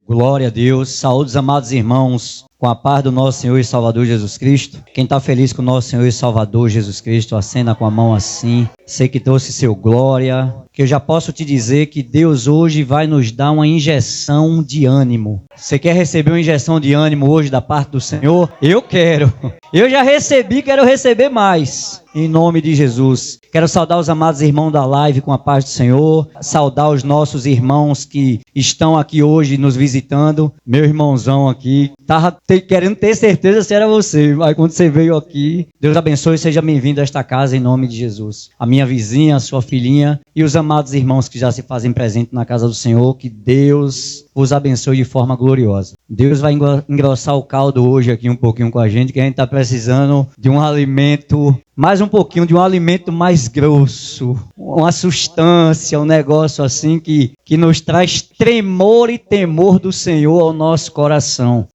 Glória a Deus, saúdes amados irmãos, com a paz do nosso Senhor e Salvador Jesus Cristo. Quem está feliz com o nosso Senhor e Salvador Jesus Cristo, acenda com a mão assim, sei que trouxe seu glória, que eu já posso te dizer que Deus hoje vai nos dar uma injeção de ânimo. Você quer receber uma injeção de ânimo hoje da parte do Senhor? Eu quero. Eu já recebi, quero receber mais. Em nome de Jesus. Quero saudar os amados irmãos da live com a paz do Senhor. Saudar os nossos irmãos que estão aqui hoje nos visitando. Meu irmãozão aqui. Estava querendo ter certeza se era você. Mas quando você veio aqui, Deus abençoe e seja bem-vindo a esta casa em nome de Jesus. A minha vizinha, a sua filhinha e os amados irmãos que já se fazem presente na casa do Senhor. Que Deus os abençoe de forma gloriosa. Deus vai engrossar o caldo hoje aqui um pouquinho com a gente, que a gente está precisando de um alimento, mais um pouquinho de um alimento mais grosso, uma substância, um negócio assim que nos traz tremor e temor do Senhor ao nosso coração.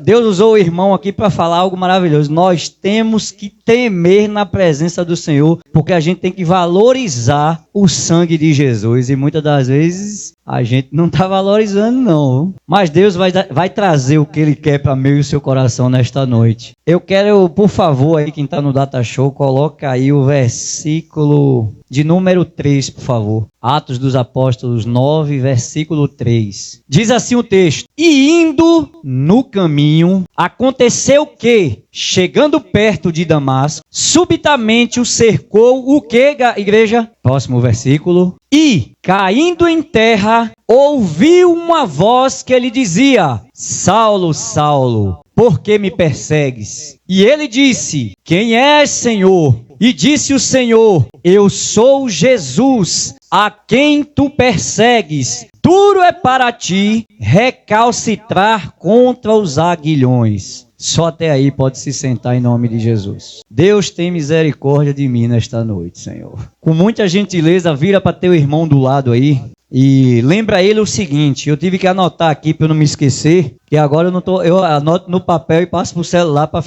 Deus usou o irmão aqui para falar algo maravilhoso. Nós temos que temer na presença do Senhor, porque a gente tem que valorizar o sangue de Jesus, e muitas das vezes a gente não está valorizando não. Mas Deus vai trazer o que Ele quer para meu e o seu coração nesta noite. Eu quero, por favor, aí quem está no Data Show, coloca aí o versículo de número 3, por favor. Atos dos Apóstolos 9, versículo 3. Diz assim o texto: E indo no caminho, aconteceu que, chegando perto de Damasco, subitamente o cercou o que, igreja? Próximo versículo. E, caindo em terra, ouviu uma voz que lhe dizia: Saulo, Saulo, por que me persegues? E ele disse: Quem és, Senhor? E disse o Senhor: Eu sou Jesus, a quem tu persegues. Duro é para ti recalcitrar contra os aguilhões. Só até aí pode se sentar em nome de Jesus. Deus tem misericórdia de mim nesta noite, Senhor. Com muita gentileza, vira para teu irmão do lado aí e lembra ele o seguinte. Eu tive que anotar aqui para eu não me esquecer, que agora eu anoto no papel e passo pro celular para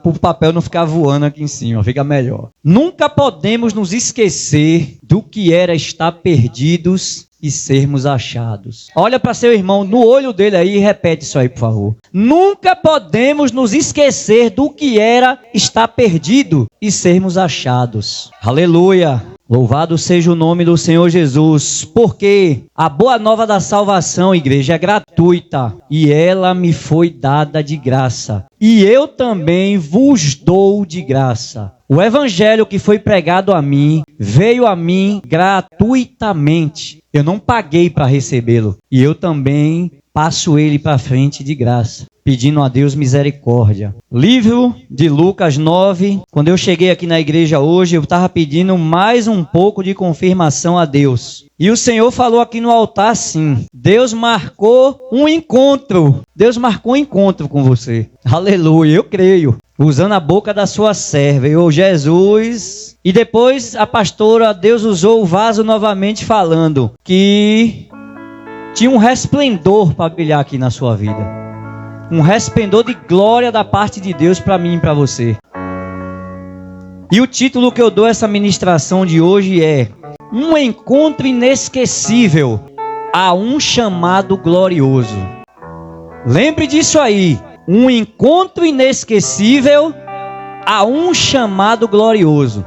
o papel não ficar voando aqui em cima, fica melhor. Nunca podemos nos esquecer do que era estar perdidos e sermos achados. Olha para seu irmão no olho dele aí e repete isso aí, por favor. Nunca podemos nos esquecer do que era estar perdido e sermos achados. Aleluia! Louvado seja o nome do Senhor Jesus, porque a boa nova da salvação, igreja, é gratuita e ela me foi dada de graça. E eu também vos dou de graça. O evangelho que foi pregado a mim, veio a mim gratuitamente. Eu não paguei para recebê-lo. E eu também passo ele para frente de graça, pedindo a Deus misericórdia. Livro de Lucas 9. Quando eu cheguei aqui na igreja hoje, eu estava pedindo mais um pouco de confirmação a Deus. E o Senhor falou aqui no altar assim: Deus marcou um encontro. Deus marcou um encontro com você. Aleluia, eu creio. Usando a boca da sua serva, eu, Jesus. E depois a pastora, Deus usou o vaso novamente falando que tinha um resplendor para brilhar aqui na sua vida. Um resplendor de glória da parte de Deus para mim e para você. E o título que eu dou a essa ministração de hoje é: Um encontro inesquecível a um chamado glorioso. Lembre disso aí. Um encontro inesquecível a um chamado glorioso.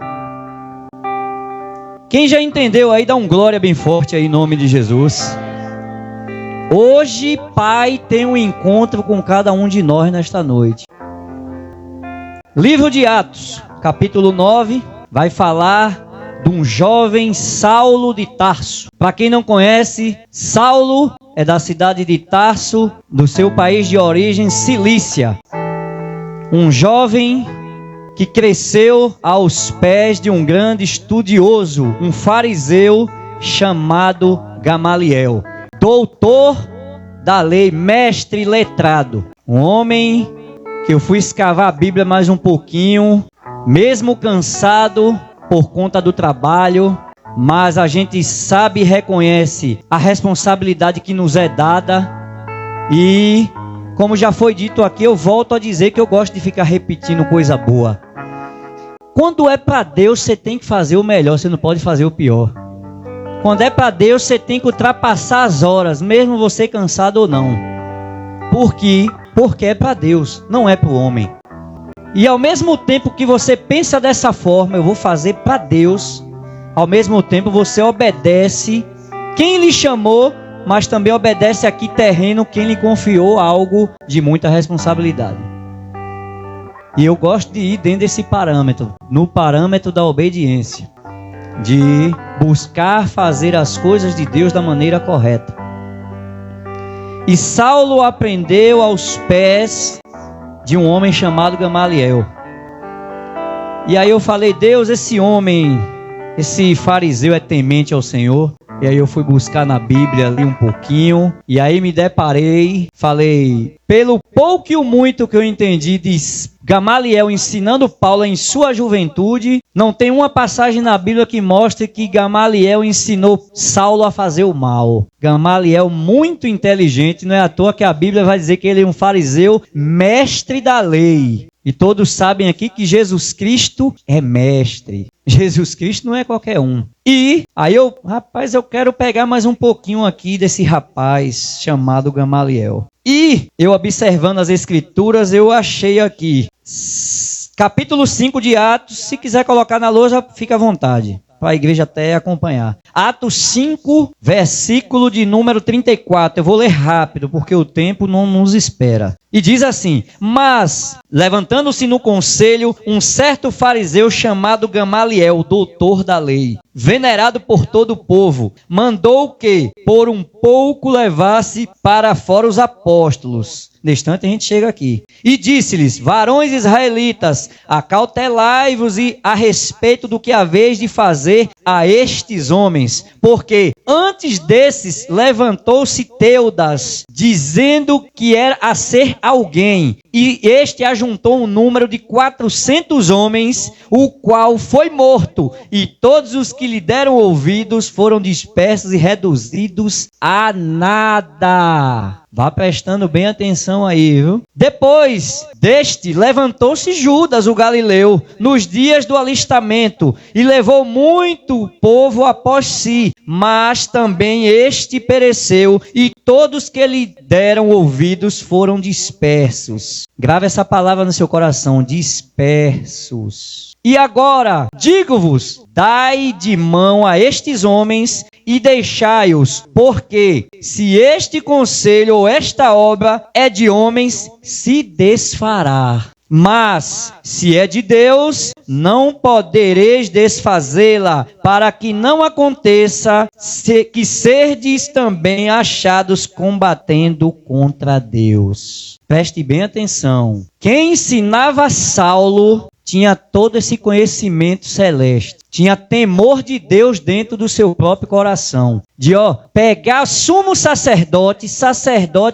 Quem já entendeu aí, dá um glória bem forte aí em nome de Jesus. Hoje, Pai tem um encontro com cada um de nós nesta noite. Livro de Atos, capítulo 9, vai falar de um jovem Saulo de Tarso. Para quem não conhece, Saulo é da cidade de Tarso, do seu país de origem, Cilícia. Um jovem que cresceu aos pés de um grande estudioso, um fariseu chamado Gamaliel. Doutor da lei, mestre letrado. Um homem que eu fui escavar a Bíblia mais um pouquinho, mesmo cansado por conta do trabalho, mas a gente sabe e reconhece a responsabilidade que nos é dada. E, como já foi dito aqui, eu volto a dizer que eu gosto de ficar repetindo coisa boa. Quando é para Deus, você tem que fazer o melhor, você não pode fazer o pior. Quando é para Deus, você tem que ultrapassar as horas, mesmo você cansado ou não. Por quê? Porque é para Deus, não é para o homem. E ao mesmo tempo que você pensa dessa forma, eu vou fazer para Deus, ao mesmo tempo você obedece quem lhe chamou, mas também obedece aqui terreno quem lhe confiou algo de muita responsabilidade. E eu gosto de ir dentro desse parâmetro, no parâmetro da obediência, de buscar fazer as coisas de Deus da maneira correta. E Saulo aprendeu aos pés de um homem chamado Gamaliel. E aí eu falei, Deus, esse homem, esse fariseu é temente ao Senhor. E aí eu fui buscar na Bíblia ali um pouquinho. E aí me deparei, falei, pelo pouco e o muito que eu entendi de Gamaliel ensinando Paulo em sua juventude, não tem uma passagem na Bíblia que mostre que Gamaliel ensinou Saulo a fazer o mal. Gamaliel, muito inteligente, não é à toa que a Bíblia vai dizer que ele é um fariseu mestre da lei. E todos sabem aqui que Jesus Cristo é mestre. Jesus Cristo não é qualquer um. E aí eu quero pegar mais um pouquinho aqui desse rapaz chamado Gamaliel. E eu observando as escrituras, eu achei aqui, capítulo 5 de Atos, se quiser colocar na lousa, fica à vontade, para a igreja até acompanhar. Atos 5, versículo de número 34. Eu vou ler rápido, porque o tempo não nos espera. E diz assim: mas, levantando-se no conselho, um certo fariseu chamado Gamaliel, doutor da lei, venerado por todo o povo, mandou que, por um pouco, levasse para fora os apóstolos. Neste instante a gente chega aqui. E disse-lhes: varões israelitas, acautelai-vos a respeito do que haveis de fazer a estes homens, porque antes desses levantou-se Teudas, dizendo que era a ser alguém, e este ajuntou um número de 400 homens, o qual foi morto, e todos os que lhe deram ouvidos foram dispersos e reduzidos a nada. Vá prestando bem atenção aí, viu? Depois deste, levantou-se Judas, o Galileu, nos dias do alistamento, e levou muito povo após si, mas também este pereceu, e todos que lhe deram ouvidos foram dispersos. Grave essa palavra no seu coração, dispersos. E agora, digo-vos, dai de mão a estes homens e deixai-os, porque se este conselho ou esta obra é de homens, se desfará. Mas, se é de Deus, não podereis desfazê-la, para que não aconteça que serdes também achados combatendo contra Deus. Preste bem atenção. Quem ensinava Saulo tinha todo esse conhecimento celeste. Tinha temor de Deus dentro do seu próprio coração. De pegar sumo sacerdote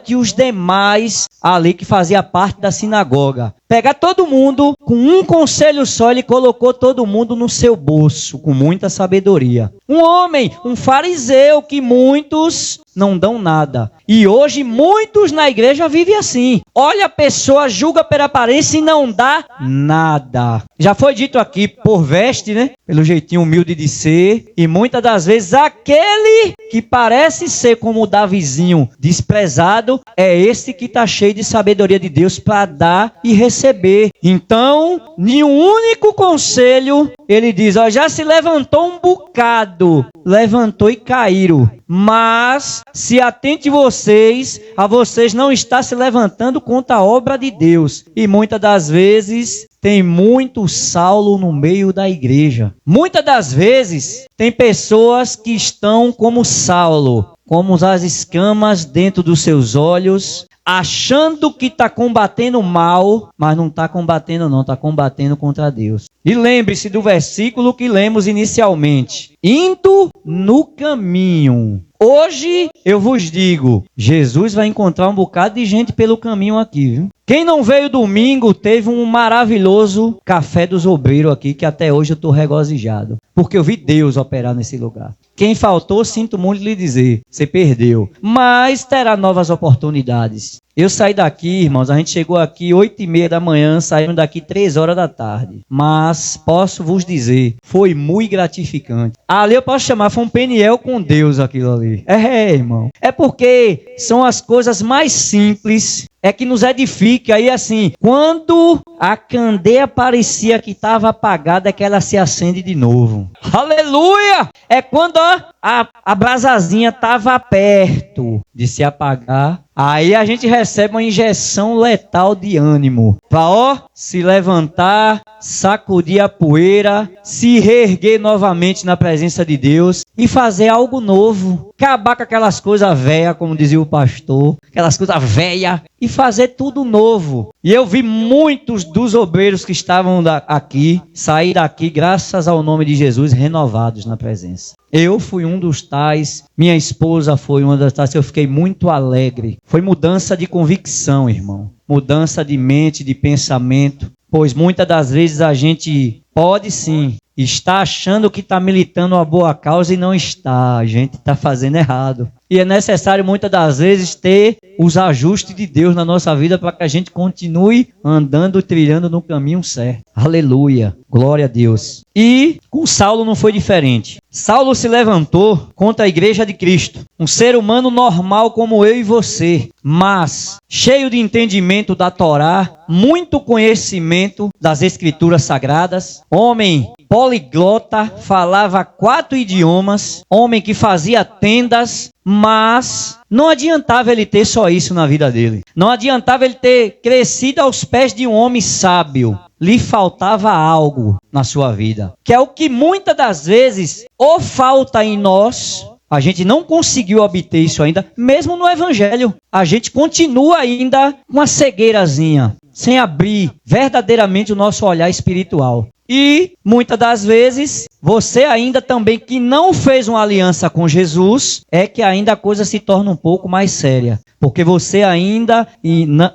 e os demais ali que fazia parte da sinagoga. Pegar todo mundo, com um conselho só, ele colocou todo mundo no seu bolso, com muita sabedoria. Um homem, um fariseu, que muitos não dão nada. E hoje muitos na igreja vivem assim. Olha a pessoa, julga pela aparência e não dá nada. Já foi dito aqui, por veste, né? Pelo jeitinho humilde de ser. E muitas das vezes aquele que parece ser como o Davizinho desprezado, é esse que está cheio de sabedoria de Deus para dar e receber. Então, em um único conselho, ele diz, já se levantou um bocado, levantou e caíram. Mas, se atente vocês, a vocês não está se levantando contra a obra de Deus. E muitas das vezes tem muito Saulo no meio da igreja. Muitas das vezes tem pessoas que estão como Saulo, como as escamas dentro dos seus olhos, achando que está combatendo o mal, mas não está combatendo não, está combatendo contra Deus. E lembre-se do versículo que lemos inicialmente. Indo no caminho. Hoje eu vos digo, Jesus vai encontrar um bocado de gente pelo caminho aqui, viu? Quem não veio domingo teve um maravilhoso café dos obreiros aqui, que até hoje eu estou regozijado, porque eu vi Deus operar nesse lugar. Quem faltou, sinto muito lhe dizer, você perdeu, mas terá novas oportunidades. Eu saí daqui, irmãos, a gente chegou aqui 8h30 da manhã, saímos daqui 3 horas da tarde. Mas posso vos dizer, foi muito gratificante. Ali eu posso chamar, foi um Peniel com Deus aquilo ali. Irmão. É porque são as coisas mais simples que nos edifica. Aí assim, quando a candeia parecia que estava apagada, é que ela se acende de novo. Aleluia! É quando a brasazinha estava perto de se apagar. Aí a gente recebe uma injeção letal de ânimo. Para se levantar, sacudir a poeira, se reerguer novamente na presença de Deus e fazer algo novo. Acabar com aquelas coisas velhas, como dizia o pastor, aquelas coisas velhas, e fazer tudo novo. E eu vi muitos dos obreiros que estavam aqui, sair daqui, graças ao nome de Jesus, renovados na presença. Eu fui um dos tais, minha esposa foi uma das tais, eu fiquei muito alegre. Foi mudança de convicção, irmão. Mudança de mente, de pensamento. Pois muitas das vezes a gente pode sim estar achando que está militando uma boa causa e não está. A gente está fazendo errado. E é necessário muitas das vezes ter os ajustes de Deus na nossa vida para que a gente continue andando, trilhando no caminho certo. Aleluia. Glória a Deus. E com Saulo não foi diferente. Saulo se levantou contra a igreja de Cristo. Um ser humano normal como eu e você. Mas cheio de entendimento da Torá, muito conhecimento das Escrituras Sagradas. Homem poliglota, falava 4 idiomas. Homem que fazia tendas. Mas não adiantava ele ter só isso na vida dele. Não adiantava ele ter crescido aos pés de um homem sábio. Lhe faltava algo na sua vida. Que é o que muitas das vezes ou falta em nós. A gente não conseguiu obter isso ainda. Mesmo no Evangelho. A gente continua ainda com uma cegueirazinha. Sem abrir verdadeiramente o nosso olhar espiritual. E, muitas das vezes, você ainda também que não fez uma aliança com Jesus, é que ainda a coisa se torna um pouco mais séria. Porque você ainda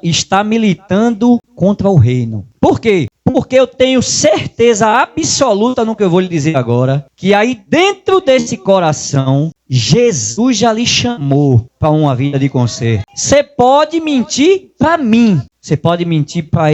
está militando contra o reino. Por quê? Porque eu tenho certeza absoluta no que eu vou lhe dizer agora, que aí dentro desse coração, Jesus já lhe chamou para uma vida de conserto. Você pode mentir para mim. Você pode mentir para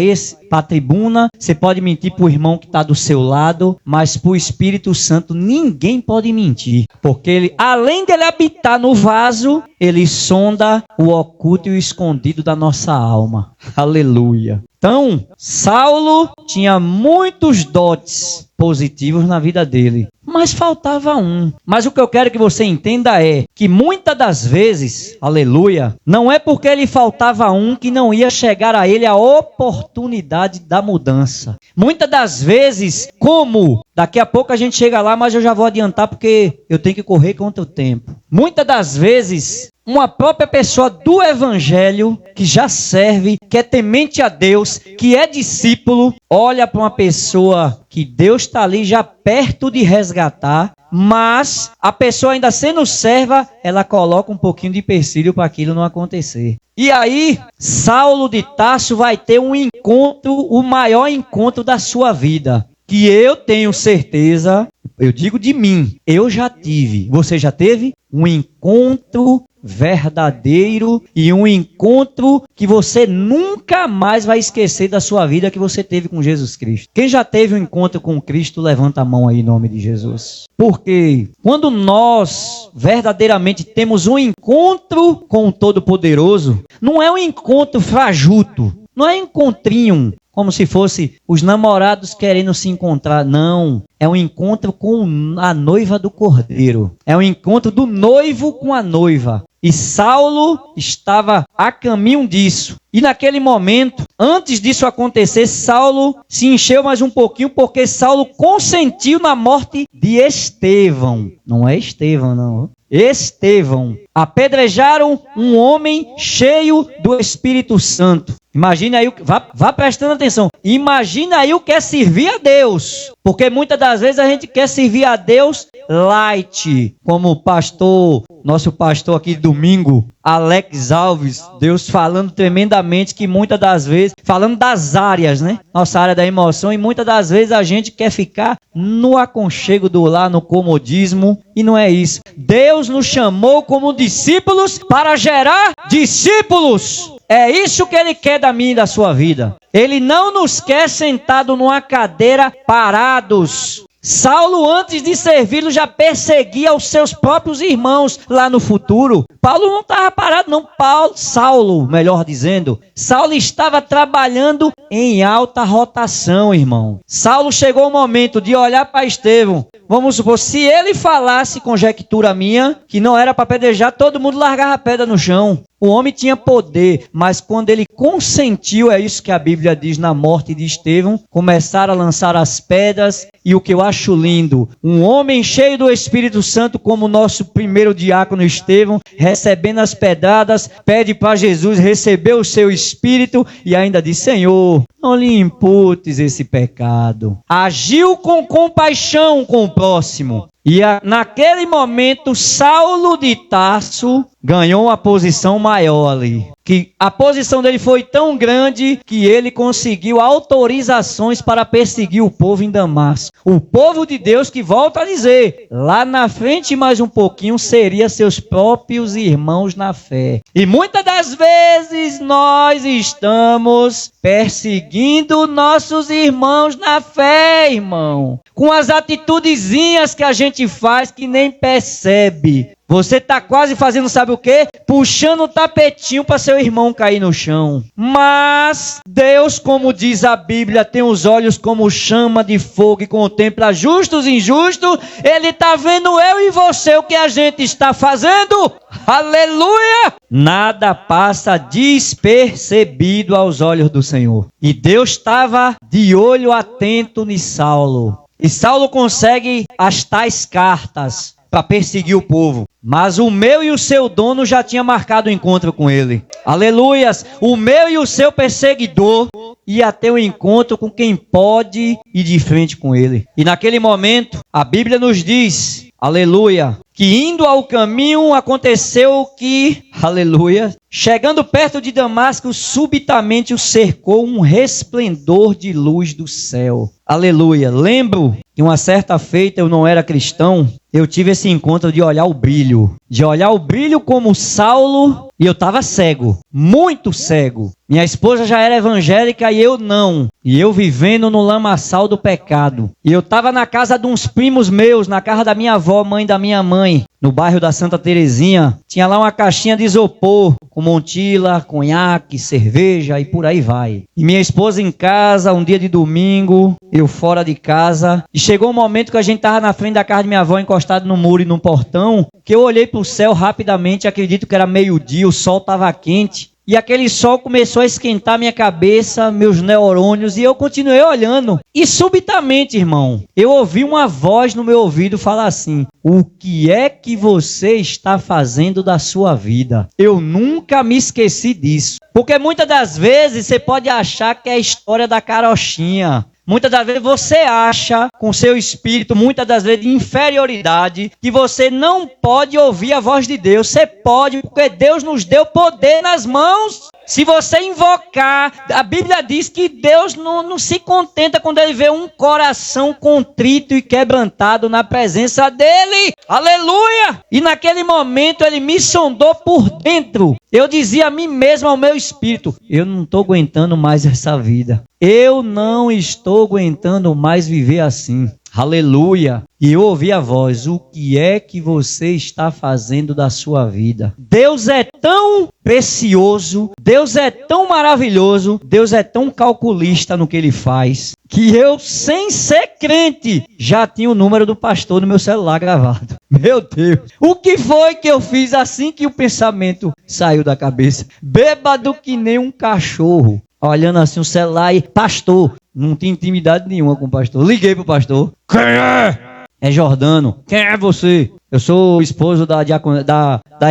a tribuna, você pode mentir para o irmão que está do seu lado, mas para o Espírito Santo ninguém pode mentir. Porque ele, além dele habitar no vaso, ele sonda o oculto e o escondido da nossa alma. Aleluia. Então, Saulo tinha muitos dotes positivos na vida dele, mas faltava um. Mas o que eu quero que você entenda é que muitas das vezes, aleluia, não é porque ele faltava um que não ia chegar a ele a oportunidade da mudança. Muitas das vezes, como daqui a pouco a gente chega lá, mas eu já vou adiantar porque eu tenho que correr contra o tempo. Muitas das vezes, uma própria pessoa do Evangelho, que já serve, que é temente a Deus, que é discípulo, olha para uma pessoa que Deus está ali já perto de resgatar, mas a pessoa ainda sendo serva, ela coloca um pouquinho de empecilho para aquilo não acontecer. E aí, Saulo de Tarso vai ter um encontro, o maior encontro da sua vida, que eu tenho certeza, eu digo de mim, eu já tive. Você já teve? Um encontro verdadeiro e um encontro que você nunca mais vai esquecer da sua vida que você teve com Jesus Cristo. Quem já teve um encontro com Cristo, levanta a mão aí em nome de Jesus. Porque quando nós verdadeiramente temos um encontro com o Todo-Poderoso, não é um encontro fajuto, não é um encontrinho como se fosse os namorados querendo se encontrar. Não, é um encontro com a noiva do Cordeiro. É um encontro do noivo com a noiva. E Saulo estava a caminho disso. E naquele momento, antes disso acontecer, Saulo se encheu mais um pouquinho, porque Saulo consentiu na morte de Estevão. Não é Estevão, não. Estevão. Apedrejaram um homem cheio do Espírito Santo. Imagina aí, vá prestando atenção. Imagina aí o que é servir a Deus. Porque muitas das vezes a gente quer servir a Deus light, como o pastor, nosso pastor aqui de domingo, Alex Alves, Deus falando tremendamente que muitas das vezes, falando das áreas, né? Nossa área da emoção, e muitas das vezes a gente quer ficar no aconchego do lar, no comodismo, e não é isso. Deus nos chamou como discípulos para gerar discípulos. É isso que Ele quer da minha e da sua vida. Ele não nos quer sentado numa cadeira parados. Saulo, antes de servi-lo, já perseguia os seus próprios irmãos lá no futuro. Paulo não estava parado, não. Saulo, melhor dizendo. Saulo estava trabalhando em alta rotação, irmão. Saulo chegou o momento de olhar para Estevão. Vamos supor, se ele falasse, conjectura minha, que não era para apedrejar, todo mundo largava a pedra no chão. O homem tinha poder, mas quando ele consentiu, é isso que a Bíblia diz na morte de Estevão, começaram a lançar as pedras, e o que eu acho lindo, um homem cheio do Espírito Santo, como o nosso primeiro diácono Estevão, recebendo as pedradas, pede para Jesus receber o seu Espírito, e ainda diz, Senhor, não lhe imputes esse pecado. Agiu com compaixão com o próximo. E naquele momento, Saulo de Tarso ganhou uma posição maior ali. Que a posição dele foi tão grande que ele conseguiu autorizações para perseguir o povo em Damasco. O povo de Deus que, volta a dizer, lá na frente mais um pouquinho, seria seus próprios irmãos na fé. E muitas das vezes nós estamos perseguindo nossos irmãos na fé, irmão. Com as atitudezinhas que a gente faz que nem percebe. Você está quase fazendo, sabe o quê? Puxando o tapetinho para seu irmão cair no chão. Mas Deus, como diz a Bíblia, tem os olhos como chama de fogo e contempla justos e injustos. Ele está vendo eu e você o que a gente está fazendo. Aleluia! Nada passa despercebido aos olhos do Senhor. E Deus estava de olho atento em Saulo. E Saulo consegue as tais cartas para perseguir o povo. Mas o meu e o seu dono já tinha marcado o encontro com ele. Aleluias! O meu e o seu perseguidor ia ter um encontro com quem pode ir de frente com ele. E naquele momento, a Bíblia nos diz, aleluia, que indo ao caminho aconteceu que, aleluia, chegando perto de Damasco, subitamente o cercou um resplendor de luz do céu. Aleluia. Lembro que uma certa feita, eu não era cristão, eu tive esse encontro de olhar o brilho. De olhar o brilho como Saulo, e eu estava cego, muito cego. Minha esposa já era evangélica e eu não. E eu vivendo no lamaçal do pecado. E eu estava na casa de uns primos meus, na casa da minha avó, mãe da minha mãe, no bairro da Santa Terezinha. Tinha lá uma caixinha de isopor, com montila, conhaque, cerveja e por aí vai. E minha esposa em casa, um dia de domingo, eu fora de casa. E chegou um momento que a gente estava na frente da casa de minha avó, encostado no muro e no portão, que eu olhei para o céu rapidamente, acredito que era meio-dia, o sol estava quente. E aquele sol começou a esquentar minha cabeça, meus neurônios, e eu continuei olhando. E subitamente, irmão, eu ouvi uma voz no meu ouvido falar assim: o que é que você está fazendo da sua vida? Eu nunca me esqueci disso. Porque muitas das vezes você pode achar que é a história da carochinha. Muitas das vezes você acha, com seu espírito, muitas das vezes de inferioridade, que você não pode ouvir a voz de Deus. Você pode, porque Deus nos deu poder nas mãos. Se você invocar, a Bíblia diz que Deus não se contenta quando Ele vê um coração contrito e quebrantado na presença dEle. Aleluia! E naquele momento Ele me sondou por dentro. Eu dizia a mim mesmo, ao meu espírito: eu não estou aguentando mais essa vida. Eu não estou aguentando mais viver assim. Aleluia! E eu ouvi a voz: o que é que você está fazendo da sua vida? Deus é tão precioso, Deus é tão maravilhoso, Deus é tão calculista no que Ele faz, que eu, sem ser crente, já tinha o número do pastor no meu celular gravado. Meu Deus! O que foi que eu fiz assim que o pensamento saiu da cabeça? Bêbado que nem um cachorro, olhando assim o celular e: pastor, não tinha intimidade nenhuma com o pastor. Liguei pro pastor: quem é? É Jordano. Quem é você? Eu sou o esposo da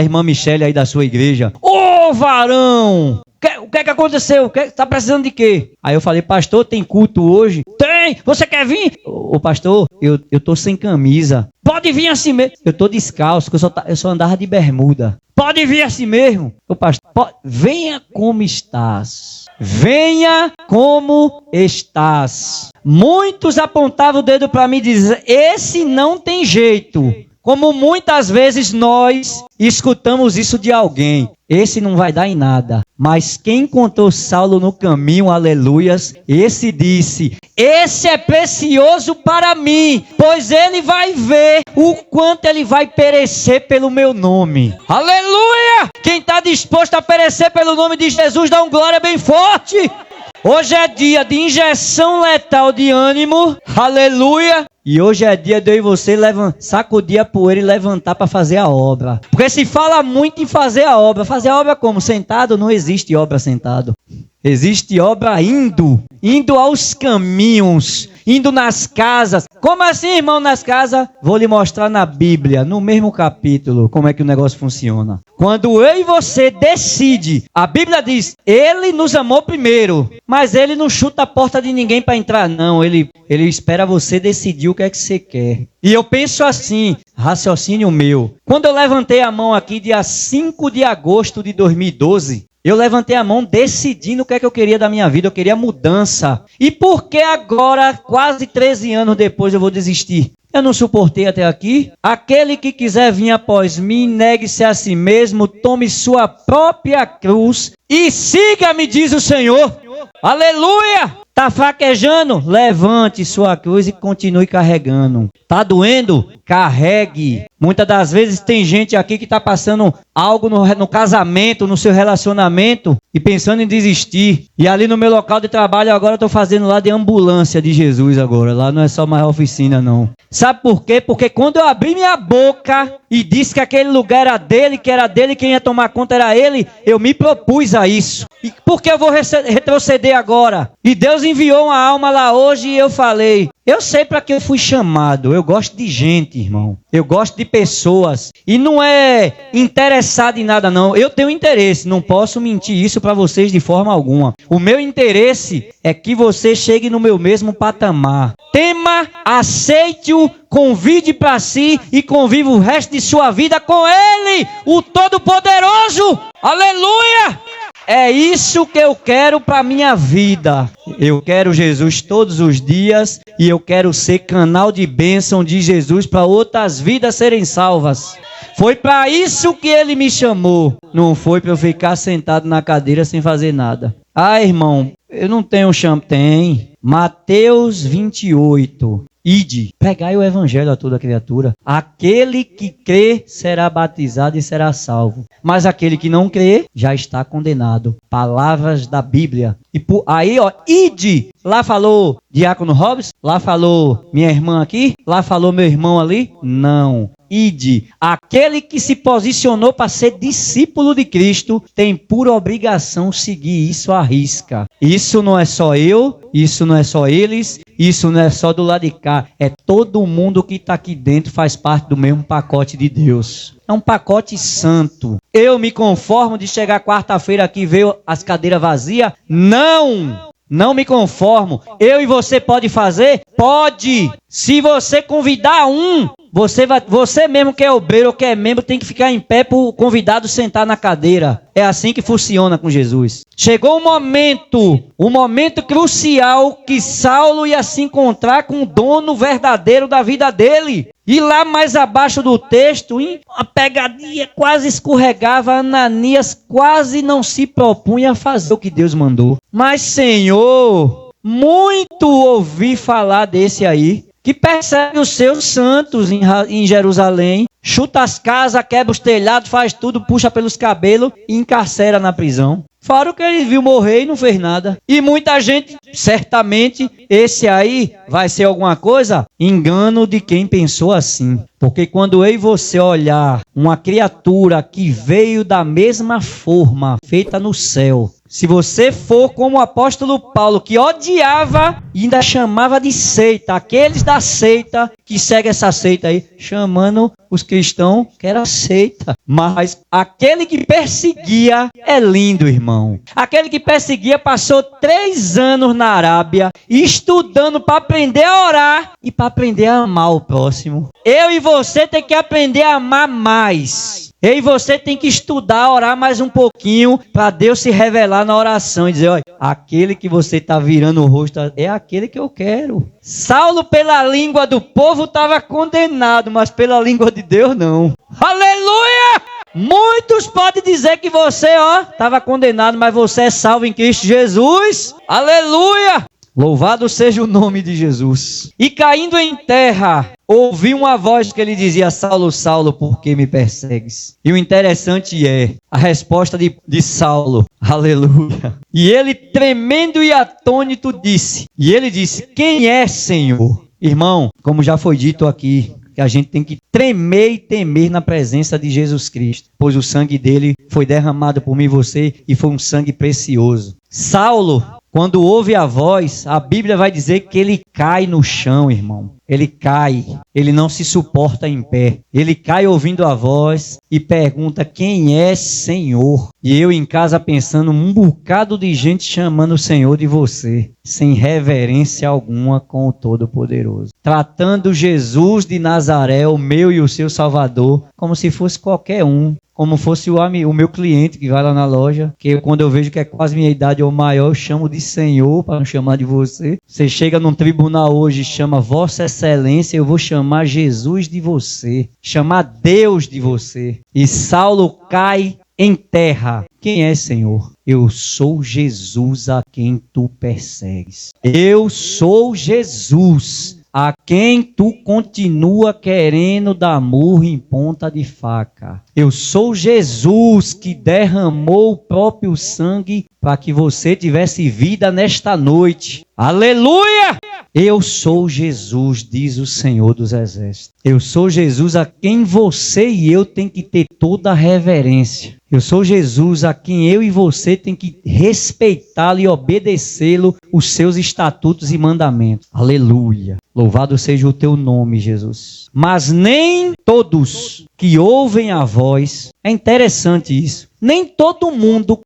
irmã Michele aí da sua igreja. Ô varão! O que é que aconteceu? Tá precisando de quê? Aí eu falei: pastor, tem culto hoje? Tem! Vem, você quer vir? Ô pastor, eu tô sem camisa. Pode vir assim mesmo. Eu tô descalço, eu só andava de bermuda. Pode vir assim mesmo. Ô pastor, venha como estás. Venha como estás. Muitos apontavam o dedo para mim e diziam, esse não tem jeito. Como muitas vezes nós escutamos isso de alguém. Esse não vai dar em nada. Mas quem encontrou Saulo no caminho, aleluias, esse disse, esse é precioso para mim, pois ele vai ver o quanto ele vai perecer pelo meu nome. Aleluia! Quem está disposto a perecer pelo nome de Jesus, dá um glória bem forte. Hoje é dia de injeção letal de ânimo, aleluia. E hoje é dia de eu e você sacudir a poeira e levantar para fazer a obra. Porque se fala muito em fazer a obra como? Sentado? Não existe obra sentado. Existe obra indo aos caminhos, indo nas casas. Como assim, irmão, nas casas? Vou lhe mostrar na Bíblia, no mesmo capítulo, como é que o negócio funciona. Quando eu e você decide, a Bíblia diz, ele nos amou primeiro, mas ele não chuta a porta de ninguém para entrar, não. Ele espera você decidir o que é que você quer. E eu penso assim, raciocínio meu. Quando eu levantei a mão aqui, dia 5 de agosto de 2012, eu levantei a mão decidindo o que é que eu queria da minha vida. Eu queria mudança. E por que agora, quase 13 anos depois, eu vou desistir? Eu não suportei até aqui. Aquele que quiser vir após mim, negue-se a si mesmo, tome sua própria cruz e siga-me, diz o Senhor. Aleluia! Tá fraquejando? Levante sua cruz e continue carregando. Tá doendo? Carregue. Muitas das vezes tem gente aqui que tá passando algo no casamento, no seu relacionamento e pensando em desistir. E ali no meu local de trabalho agora eu tô fazendo lá de ambulância de Jesus agora. Lá não é só mais oficina não. Sabe por quê? Porque quando eu abri minha boca e disse que aquele lugar era dele, quem ia tomar conta era ele, eu me propus a isso. E por que eu vou retroceder agora? E Deus enviou uma alma lá hoje e eu falei, eu sei para que eu fui chamado. Eu gosto de gente, irmão. Eu gosto de pessoas. E não é interessado em nada, não. Eu tenho interesse. Não posso mentir isso para vocês de forma alguma. O meu interesse é que você chegue no meu mesmo patamar. Tema, aceite-o, convide para si e conviva o resto de sua vida com Ele, o Todo-Poderoso. Aleluia! É isso que eu quero para minha vida. Eu quero Jesus todos os dias e eu quero ser canal de bênção de Jesus para outras vidas serem salvas. Foi para isso que Ele me chamou. Não foi para eu ficar sentado na cadeira sem fazer nada. Ah, irmão, eu não tenho Tem. Mateus 28. Ide, pregai o evangelho a toda criatura. Aquele que crê será batizado e será salvo. Mas aquele que não crê já está condenado. Palavras da Bíblia. E aí, ó, ide. Lá falou Diácono Robson? Lá falou minha irmã aqui? Lá falou meu irmão ali? Não. Ide. Aquele que se posicionou para ser discípulo de Cristo tem por obrigação seguir isso à risca. Isso não é só eu, isso não é só eles, isso não é só do lado de cá. É todo mundo que está aqui dentro faz parte do mesmo pacote de Deus. É um pacote santo. Eu me conformo de chegar quarta-feira aqui e ver as cadeiras vazias? Não! Não me conformo. Eu e você pode fazer? Pode! Se você convidar um, você mesmo que é obreiro ou que é membro tem que ficar em pé para o convidado sentar na cadeira. É assim que funciona com Jesus. Chegou um momento crucial que Saulo ia se encontrar com o dono verdadeiro da vida dele. E lá mais abaixo do texto, a pegadinha quase escorregava, Ananias quase não se propunha a fazer o que Deus mandou. Mas Senhor, muito ouvi falar desse aí, que persegue os seus santos em Jerusalém, chuta as casas, quebra os telhados, faz tudo, puxa pelos cabelos e encarcera na prisão. Fora o que ele viu morrer e não fez nada. E muita gente, certamente, esse aí vai ser alguma coisa? Engano de quem pensou assim. Porque quando eu e você olhar uma criatura que veio da mesma forma, feita no céu, Se você for como o apóstolo Paulo, que odiava e ainda chamava de seita, aqueles da seita que seguem essa seita aí, chamando os cristãos que era seita. Mas aquele que perseguia é lindo, irmão. Aquele que perseguia passou 3 anos na Arábia estudando para aprender a orar e para aprender a amar o próximo. Eu e você tem que aprender a amar mais. Eu e você tem que estudar, orar mais um pouquinho para Deus se revelar na oração e dizer, olha, aquele que você está virando o rosto é aquele que eu quero. Saulo pela língua do povo estava condenado, mas pela língua de Deus não. Aleluia! Muitos podem dizer que você, estava condenado, mas você é salvo em Cristo Jesus. Aleluia! Louvado seja o nome de Jesus. E caindo em terra, ouvi uma voz que ele dizia, Saulo, Saulo, por que me persegues? E o interessante é a resposta de Saulo. Aleluia. E ele, tremendo e atônito, disse. E ele disse, quem é, Senhor? Irmão, como já foi dito aqui, que a gente tem que tremer e temer na presença de Jesus Cristo, pois o sangue dele foi derramado por mim e você e foi um sangue precioso. Saulo, quando ouve a voz, a Bíblia vai dizer que ele cai no chão, irmão. Ele cai, ele não se suporta em pé. Ele cai ouvindo a voz e pergunta, quem é Senhor? E eu em casa pensando, um bocado de gente chamando o Senhor de você, sem reverência alguma com o Todo-Poderoso. Tratando Jesus de Nazaré, o meu e o seu Salvador, como se fosse qualquer um. Como fosse o meu cliente que vai lá na loja, que quando eu vejo que é quase minha idade ou maior, eu chamo de Senhor, para não chamar de você. Você chega num tribunal hoje e chama Vossa Excelência, eu vou chamar Jesus de você, chamar Deus de você. E Saulo cai em terra. Quem é, Senhor? Eu sou Jesus a quem tu persegues. Eu sou Jesus a quem tu continua querendo dar murro em ponta de faca. Eu sou Jesus que derramou o próprio sangue para que você tivesse vida nesta noite. Aleluia! Eu sou Jesus, diz o Senhor dos Exércitos. Eu sou Jesus a quem você e eu tem que ter toda a reverência. Eu sou Jesus a quem eu e você tem que respeitá-lo e obedecê-lo, os seus estatutos e mandamentos. Aleluia! Louvado seja o teu nome, Jesus. Mas nem todos que ouvem a voz, é interessante isso, nem todo mundo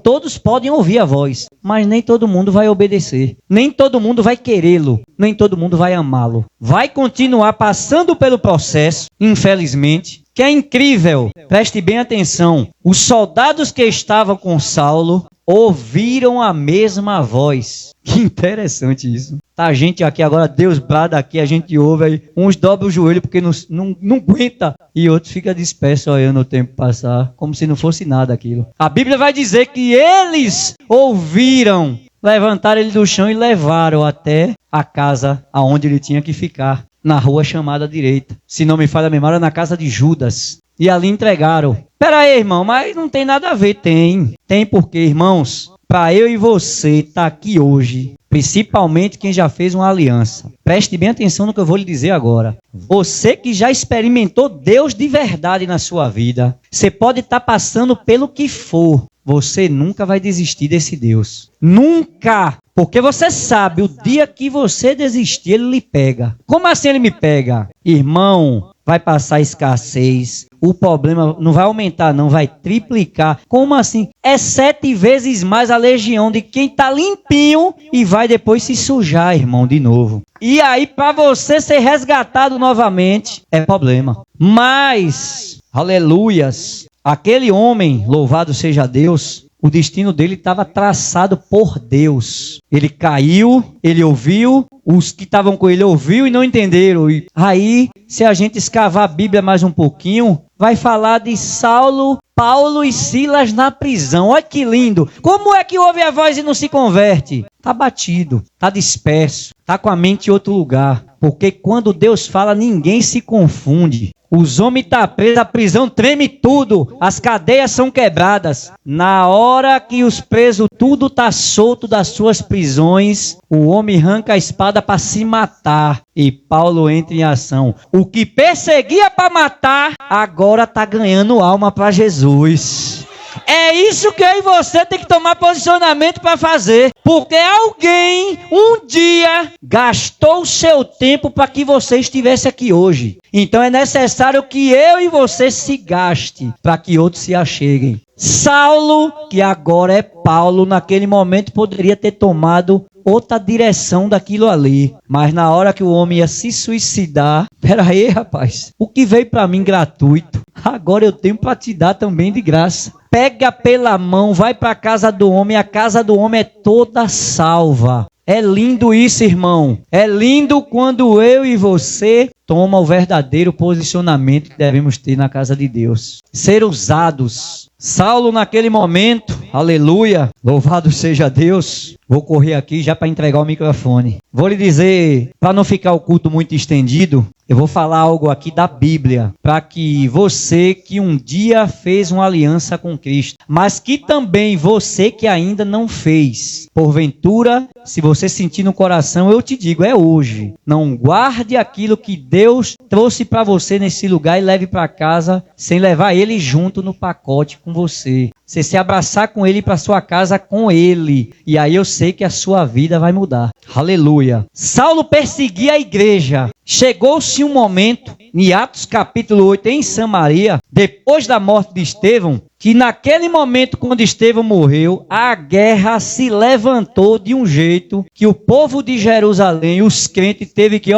todos podem ouvir a voz, mas nem todo mundo vai obedecer, nem todo mundo vai querê-lo, nem todo mundo vai amá-lo. Vai continuar passando pelo processo, infelizmente, que é incrível. Preste bem atenção, os soldados que estavam com Saulo ouviram a mesma voz. Que interessante isso. Tá a gente aqui agora, Deus brada aqui, a gente ouve aí, uns dobram o joelho porque não aguenta, e outros ficam dispersos olhando o tempo passar, como se não fosse nada aquilo. A Bíblia vai dizer que eles ouviram, levantaram ele do chão e levaram até a casa aonde ele tinha que ficar, na rua chamada direita. Se não me falha a memória, na casa de Judas. E ali entregaram. Pera aí, irmão, mas não tem nada a ver. Tem porque, irmãos, para eu e você estar aqui hoje, principalmente quem já fez uma aliança, preste bem atenção no que eu vou lhe dizer agora. Você que já experimentou Deus de verdade na sua vida, você pode estar passando pelo que for, você nunca vai desistir desse Deus. Nunca! Porque você sabe, o dia que você desistir, ele lhe pega. Como assim ele me pega? Irmão, vai passar escassez. O problema não vai aumentar, não, vai triplicar. Como assim? É 7 vezes mais a legião de quem está limpinho e vai depois se sujar, irmão, de novo. E aí, para você ser resgatado novamente, é problema. Mas, aleluias, aquele homem, louvado seja Deus, o destino dele estava traçado por Deus. Ele caiu, ele ouviu, os que estavam com ele ouviu e não entenderam. E aí, se a gente escavar a Bíblia mais um pouquinho, vai falar de Saulo, Paulo e Silas na prisão. Olha que lindo. Como é que ouve a voz e não se converte? Está batido, está disperso, está com a mente em outro lugar. Porque quando Deus fala, ninguém se confunde. Os homens estão presos, a prisão treme tudo, as cadeias são quebradas. Na hora que os presos tudo está solto das suas prisões, o homem arranca a espada para se matar e Paulo entra em ação. O que perseguia para matar, agora está ganhando alma para Jesus. É isso que eu e você tem que tomar posicionamento para fazer. Porque alguém um dia gastou o seu tempo para que você estivesse aqui hoje. Então é necessário que eu e você se gaste para que outros se acheguem. Saulo, que agora é Paulo, naquele momento poderia ter tomado outra direção daquilo ali. Mas na hora que o homem ia se suicidar, peraí, rapaz, o que veio para mim gratuito, agora eu tenho para te dar também de graça. Pega pela mão, vai para a casa do homem, a casa do homem é toda salva. É lindo isso, irmão. É lindo quando eu e você toma o verdadeiro posicionamento que devemos ter na casa de Deus. Ser usados. Saulo naquele momento, aleluia, louvado seja Deus. Vou correr aqui já para entregar o microfone. Vou lhe dizer, para não ficar o culto muito estendido, eu vou falar algo aqui da Bíblia, para que você que um dia fez uma aliança com Cristo, mas que também você que ainda não fez, porventura, se você sentir no coração, eu te digo, é hoje. Não guarde aquilo que Deus trouxe para você nesse lugar e leve para casa, sem levar ele junto no pacote com você. Você se abraçar com ele para sua casa com ele. E aí eu sei que a sua vida vai mudar. Aleluia. Saulo perseguia a igreja. Chegou-se um momento, em Atos capítulo 8, em Samaria, depois da morte de Estevão, que naquele momento, quando Estevão morreu, a guerra se levantou de um jeito que o povo de Jerusalém, os crentes, teve que,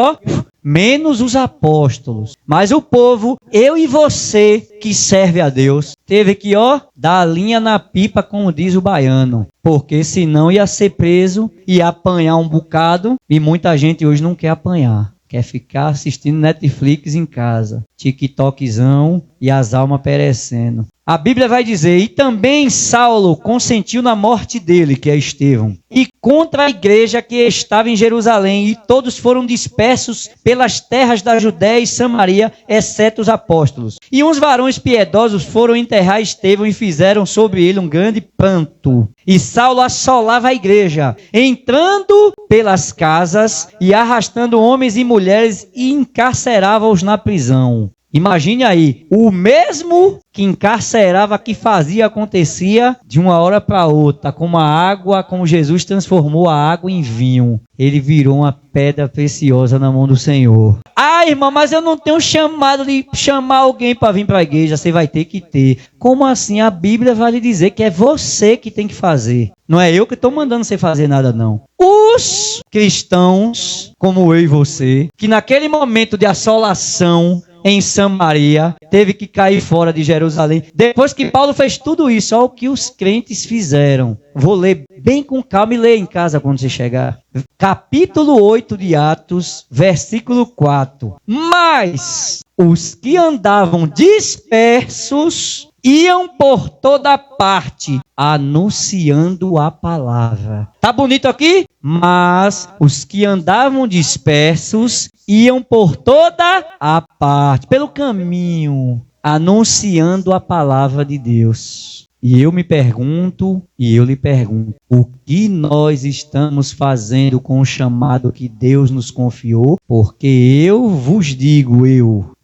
menos os apóstolos. Mas o povo, eu e você, que serve a Deus, teve que, dar a linha na pipa, como diz o baiano. Porque senão ia ser preso, ia apanhar um bocado, e muita gente hoje não quer apanhar. Quer ficar assistindo Netflix em casa, TikTokzão e as almas perecendo. A Bíblia vai dizer, e também Saulo consentiu na morte dele, que é Estevão, e contra a igreja que estava em Jerusalém, e todos foram dispersos pelas terras da Judéia e Samaria, exceto os apóstolos. E uns varões piedosos foram enterrar Estevão e fizeram sobre ele um grande pranto. E Saulo assolava a igreja, entrando pelas casas e arrastando homens e mulheres e encarcerava-os na prisão. Imagine aí, o mesmo que encarcerava, que fazia, acontecia de uma hora para outra, como a água, como Jesus transformou a água em vinho. Ele virou uma pedra preciosa na mão do Senhor. Ah, irmão, mas eu não tenho chamado de chamar alguém para vir para a igreja. Você vai ter que ter. Como assim? A Bíblia vai lhe dizer que é você que tem que fazer. Não é eu que estou mandando você fazer nada, não. Os cristãos, como eu e você, que naquele momento de assolação em Samaria, teve que cair fora de Jerusalém. Depois que Paulo fez tudo isso, olha o que os crentes fizeram. Vou ler bem com calma e ler em casa quando você chegar. Capítulo 8 de Atos, versículo 4. Mas os que andavam dispersos iam por toda parte, anunciando a palavra. Tá bonito aqui? Mas os que andavam dispersos iam por toda a parte, pelo caminho, anunciando a palavra de Deus. E eu me pergunto, e eu lhe pergunto, o que nós estamos fazendo com o chamado que Deus nos confiou? Porque eu vos digo,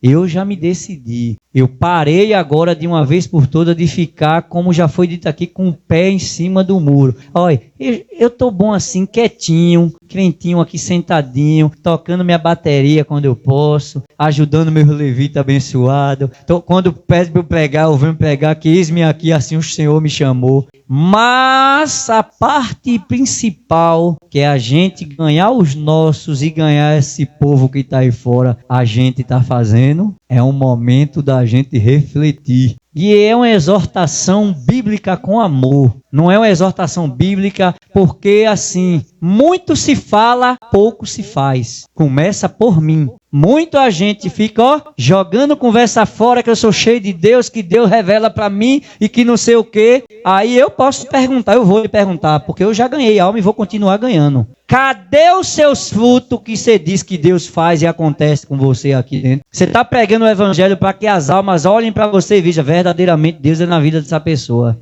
eu já me decidi. Eu parei agora de uma vez por todas de ficar, como já foi dito aqui, com o pé em cima do muro. Olha, eu tô bom assim, quietinho, crentinho aqui sentadinho, tocando minha bateria quando eu posso, ajudando meu levita abençoado. Quando pede para eu pregar, eu venho pregar, que eis-me aqui, assim o Senhor me chamou. Mas a parte principal, que é a gente ganhar os nossos e ganhar esse povo que está aí fora, a gente está fazendo, é um momento da gente refletir. E é uma exortação bíblica com amor. Não é uma exortação bíblica porque, assim, muito se fala, pouco se faz. Começa por mim. Muita gente fica, jogando conversa fora, que eu sou cheio de Deus, que Deus revela para mim e que não sei o quê. Aí eu posso perguntar, eu vou lhe perguntar, porque eu já ganhei alma e vou continuar ganhando. Cadê os seus frutos que você diz que Deus faz e acontece com você aqui dentro? Você está pregando o evangelho para que as almas olhem para você e vejam, verdadeiramente Deus é na vida dessa pessoa.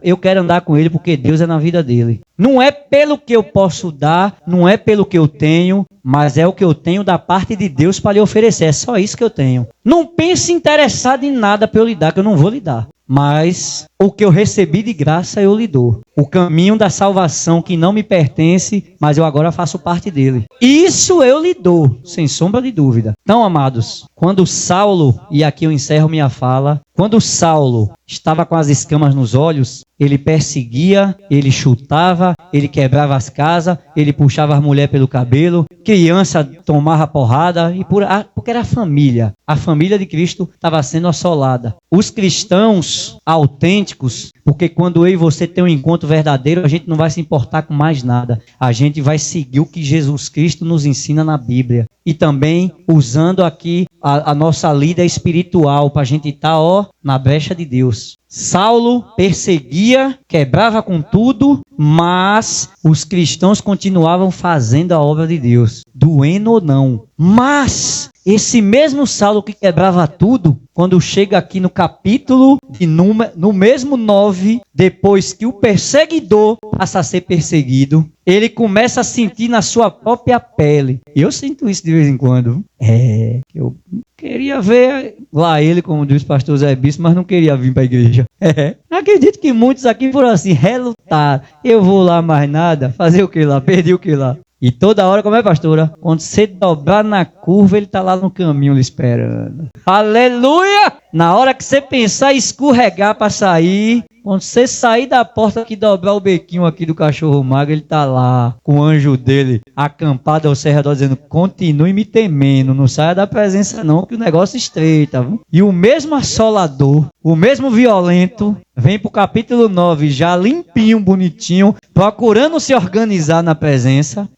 Eu quero andar com ele porque Deus é na vida dele. Não é pelo que eu posso dar, não é pelo que eu tenho, mas é o que eu tenho da parte de Deus para lhe oferecer. É só isso que eu tenho. Não pense interessado em nada para eu lhe dar, que eu não vou lhe dar. Mas o que eu recebi de graça eu lhe dou. O caminho da salvação que não me pertence, mas eu agora faço parte dele. Isso eu lhe dou, sem sombra de dúvida. Então, amados, quando Saulo, e aqui eu encerro minha fala, quando Saulo estava com as escamas nos olhos, ele perseguia, ele chutava, ele quebrava as casas, ele puxava as mulheres pelo cabelo, criança tomava porrada, porque era a família de Cristo estava sendo assolada. Os cristãos autênticos, porque quando eu e você tem um encontro verdadeiro, a gente não vai se importar com mais nada, a gente vai seguir o que Jesus Cristo nos ensina na Bíblia. E também usando aqui a nossa lida espiritual, para a gente estar, na brecha de Deus. Saulo perseguia, quebrava com tudo, mas os cristãos continuavam fazendo a obra de Deus, doendo ou não. Mas esse mesmo Saulo que quebrava tudo, quando chega aqui no capítulo no mesmo 9, depois que o perseguidor passa a ser perseguido, ele começa a sentir na sua própria pele. E eu sinto isso de vez em quando. Eu queria ver lá ele, como diz o pastor Zé Bispo, mas não queria vir para a igreja. Acredito que muitos aqui foram assim, relutar. Eu vou lá mais nada, fazer o que lá? Perdi o que lá? E toda hora, como é, pastora? Quando você dobrar na curva, ele está lá no caminho lhe esperando. Aleluia! Na hora que você pensar em escorregar para sair, quando você sair da porta que dobrar o bequinho aqui do cachorro magro, ele está lá, com o anjo dele, acampado ao seu redor, dizendo, continue me temendo, não saia da presença não, que o negócio estreita. Viu? E o mesmo assolador, o mesmo violento, vem para o capítulo 9, já limpinho, bonitinho, procurando se organizar na presença.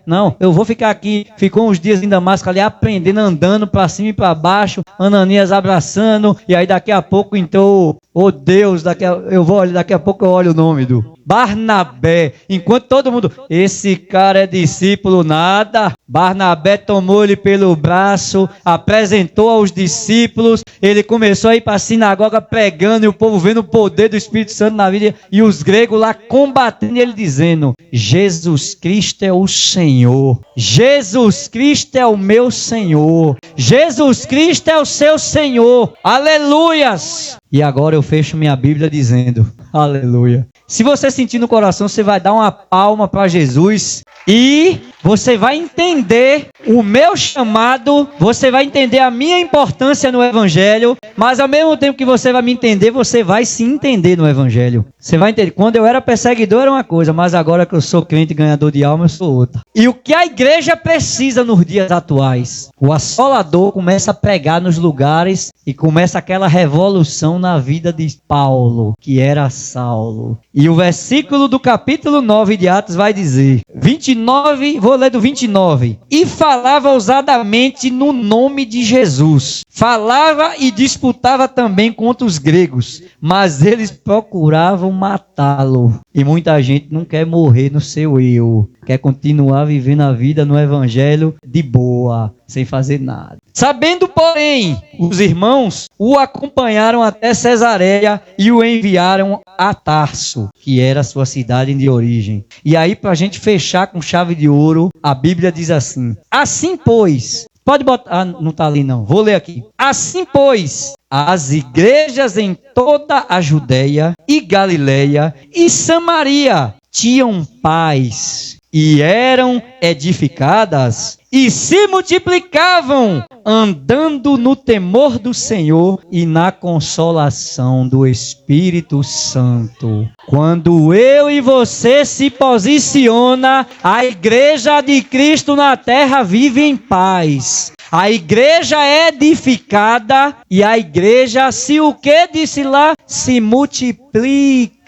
Não, eu vou ficar aqui. Ficou uns dias em Damasco ali aprendendo, andando para cima e para baixo, Ananias abraçando, e aí daqui a pouco entrou, Deus, daqui a pouco eu olho o nome do Barnabé, enquanto todo mundo, esse cara é discípulo nada. Barnabé tomou ele pelo braço, apresentou aos discípulos, ele começou a ir para a sinagoga pregando, e o povo vendo o poder do Espírito Santo na vida, e os gregos lá combatendo ele, dizendo, Jesus Cristo é o Senhor, Jesus Cristo é o meu Senhor, Jesus Cristo é o seu Senhor, aleluias! E agora eu fecho minha Bíblia dizendo, aleluia. Se você sentir no coração, você vai dar uma palma para Jesus e você vai entender o meu chamado, você vai entender a minha importância no Evangelho, mas ao mesmo tempo que você vai me entender, você vai se entender no Evangelho. Você vai entender, quando eu era perseguidor era uma coisa, mas agora que eu sou crente e ganhador de alma, eu sou outra. E o que a igreja precisa nos dias atuais? O assolador começa a pregar nos lugares e começa aquela revolução na vida de Paulo, que era Saulo. E o versículo do capítulo 9 de Atos vai dizer, 29, vou ler do 29. E falava ousadamente no nome de Jesus. Falava e disputava também contra os gregos, mas eles procuravam matá-lo. E muita gente não quer morrer no seu eu, quer continuar vivendo a vida no Evangelho de boa, sem fazer nada. Sabendo, porém, os irmãos o acompanharam até Cesareia e o enviaram a Tarso, que era a sua cidade de origem. E aí, para a gente fechar com chave de ouro, a Bíblia diz assim, assim pois, pode botar, não está ali não, vou ler aqui. Assim pois, as igrejas em toda a Judeia e Galileia e Samaria tinham paz e eram edificadas e se multiplicavam, andando no temor do Senhor e na consolação do Espírito Santo. Quando eu e você se posiciona, a igreja de Cristo na terra vive em paz. A igreja é edificada e a igreja, se o que disse lá, se multiplica.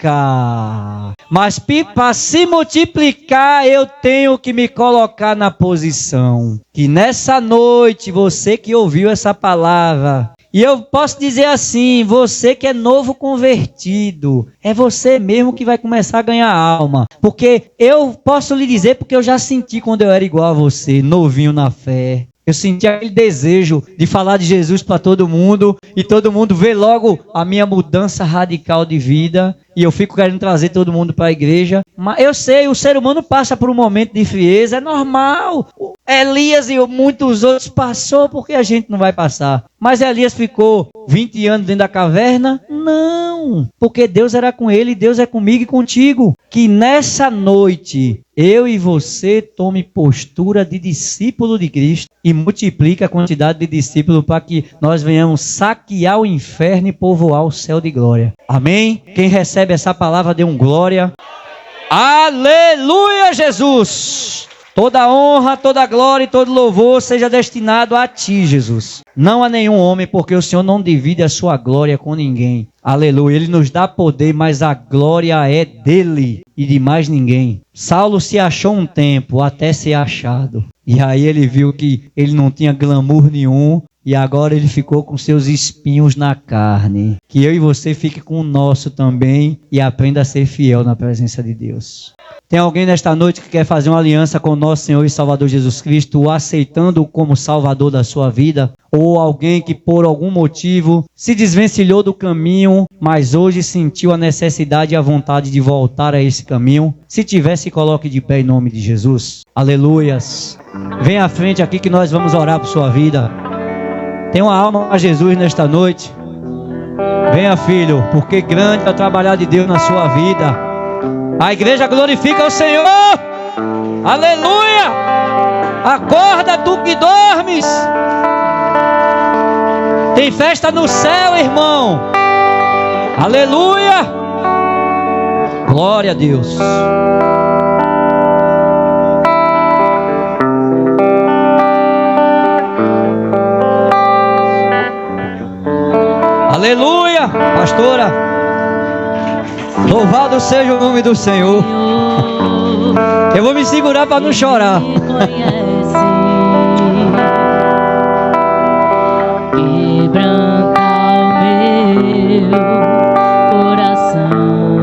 Mas para se multiplicar, eu tenho que me colocar na posição. Que nessa noite, você que ouviu essa palavra, e eu posso dizer assim, você que é novo convertido, é você mesmo que vai começar a ganhar alma. Porque eu posso lhe dizer, porque eu já senti quando eu era igual a você, novinho na fé. Eu senti aquele desejo de falar de Jesus para todo mundo e todo mundo vê logo a minha mudança radical de vida e eu fico querendo trazer todo mundo para a igreja Mas eu sei, o ser humano passa por um momento de frieza, é normal. Elias e muitos outros passou, porque a gente não vai passar. Mas Elias ficou 20 anos dentro da caverna? Não, porque Deus era com ele, Deus é comigo e contigo. Que nessa noite eu e você tome postura de discípulo de Cristo e multiplique a quantidade de discípulos para que nós venhamos saquear o inferno e povoar o céu de glória. Amém? Quem recebe essa palavra, dê um glória. Aleluia, Jesus! Toda honra, toda glória e todo louvor seja destinado a ti, Jesus. Não a nenhum homem, porque o Senhor não divide a sua glória com ninguém. Aleluia. Ele nos dá poder, mas a glória é dele e de mais ninguém. Saulo se achou um tempo até ser achado. E aí ele viu que ele não tinha glamour nenhum. E agora ele ficou com seus espinhos na carne. Que eu e você fique com o nosso também e aprenda a ser fiel na presença de Deus. Tem alguém nesta noite que quer fazer uma aliança com o nosso Senhor e Salvador Jesus Cristo, o aceitando como Salvador da sua vida? Ou alguém que por algum motivo se desvencilhou do caminho, mas hoje sentiu a necessidade e a vontade de voltar a esse caminho? Se tiver, se coloque de pé em nome de Jesus. Aleluias. Venha à frente aqui que nós vamos orar por sua vida. Tem uma alma a Jesus nesta noite. Venha, filho, porque grande é o trabalhar de Deus na sua vida. A igreja glorifica o Senhor. Aleluia. Acorda, tu que dormes. Tem festa no céu, irmão. Aleluia. Glória a Deus. Aleluia, pastora. Louvado seja o nome do Senhor. Eu vou me segurar para não chorar. Quebranta o meu coração,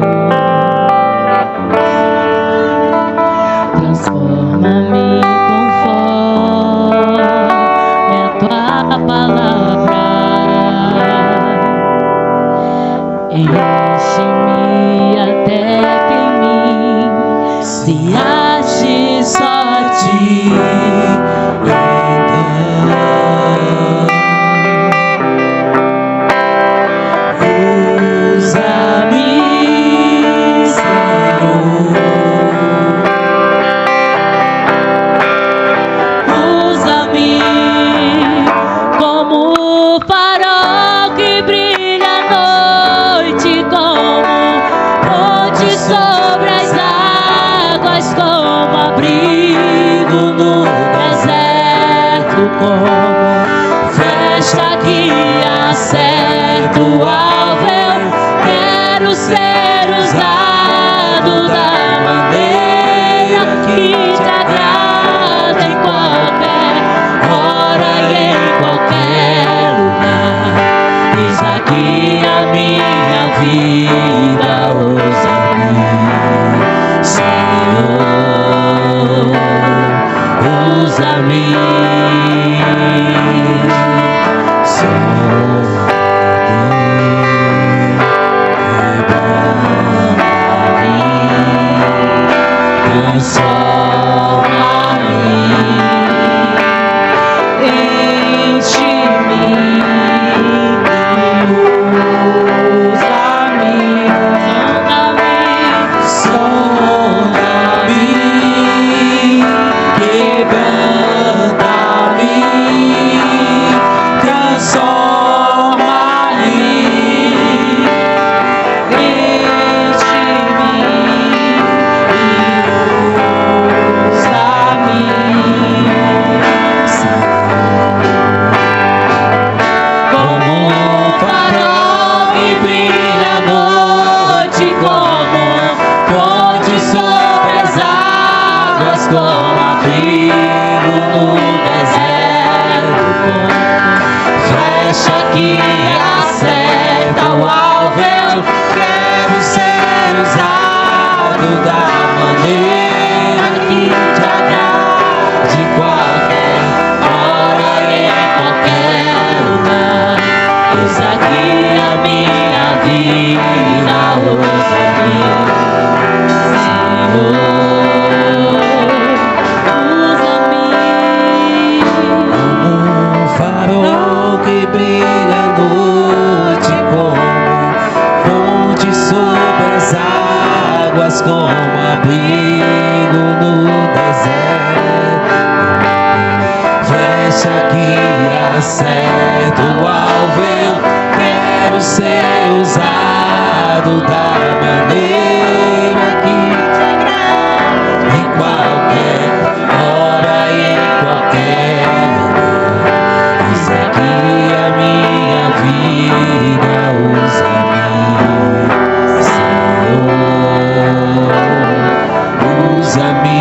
transforma-me conforme a tua palavra. Enche-me até que em mim se ache só ti. Flecha que acerta o alvo, eu quero ser usado da maneira que te agrada em qualquer hora e em qualquer lugar. Eis aqui a minha vida, usa-me, Senhor, usa-me. Aqui a minha vida, usa-me, águas como abrigo no deserto. Flecha que acerta o alvo, eu quero ser usado da maneira que em qualquer hora e em qualquer lugar. Eis aqui a minha vida, usa-me, Senhor, usa-me.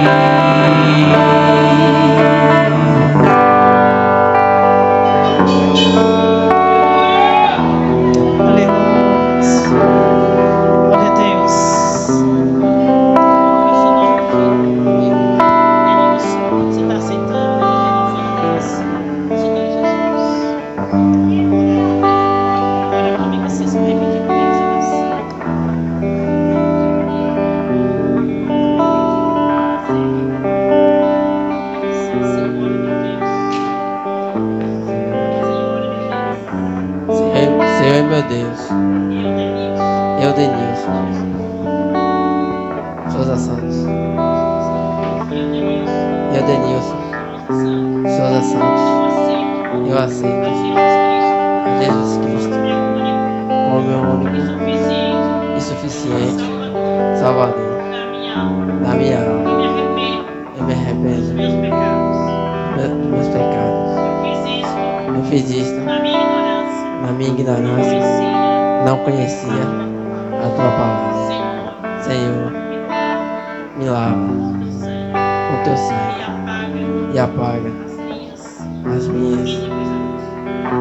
Meu Deus, eu Denilson Souza Santos, eu Denilson Souza Santos, eu aceito Jesus Cristo como meu único e suficiente Salvador da minha alma. Eu me arrependo dos meus pecados. Eu fiz isto na minha ignorância, não conhecia a tua palavra. Senhor, me lava com teu sangue e apaga as minhas